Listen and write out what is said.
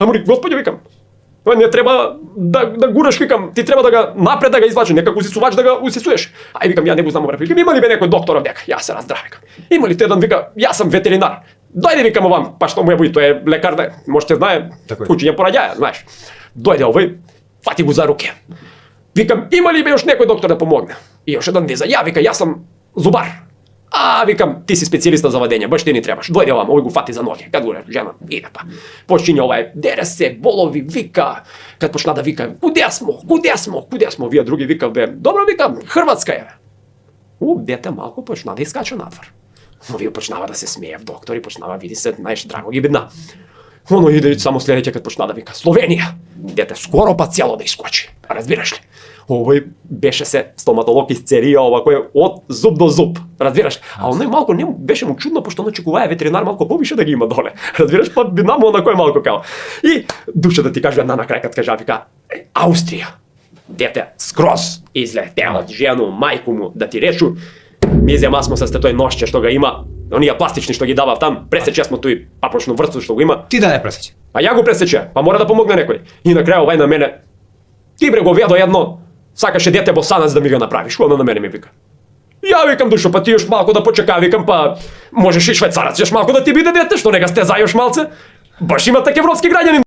Ама Господи, викам, тоа не треба да гураш, викам, ти треба да ga напред да ga извлачи, некако усисувач да ga усисуеш. Ај, викам, ја не го знам, викам, има ли бе некој доктор овдека? Јас се раздравам, викам. Има ли еден, вика, јас сум ветеринар. Дојде, викам, овам, па што му е буи, тој е лекар, да, можете знае, кучиња пораѓаја, знаеш. Дојде овој, фати го за руке. Викам, има ли бе још некој доктор да помогне? И још еден веза, ја, вика, јас сум зубар. А, викам, ти си специјалиста за вадење, баш ти ни требаш. Дојде овам, овој го фати за ноги. Кад го жена, иде па. Почиња овај, дере се, болови, вика. Кад почна да вика, куде смо? Вие други викав, бе, добро, викам, Хрватска е. Дете малку почна да искача надвор. Но вие почнава да се смее в доктор и почнава види се, знаеш, драго ги бедна. Оно иде само следеќе кад почна да вика, Словенија. Дете скоро па цело да искочи. Разбираш ли? Овој беше се стоматолог из Церија, овако е од зуб до зуб, разбираш? А оној малку не беше му чудно, пошто оно чекуваа ветеринар малку повише да ги има доле. Разбираш, па би наму онако е малку као. И душа да ти кажа на крај кад кажа, вика, Австрија. Дете скроз излетел од жену, мајку му да ти речу, ми зема смо се тој ношче што ga има, оние пластични што ги давав там, пресече смо тој папочну врцу што го има. Ти да не пресече. А ја го пресече, па мора да помогне некој. И на крај овај на мене, ти бре го ведо едно, сакаше дете босанец да ми го направиш, оно на мене ми вика. Ја викам, душо, па ти још малку да почека, викам, па можеш и швајцарац, још малку да ти биде дете, што не га сте зајош малце. Баш има таке европски граѓанин.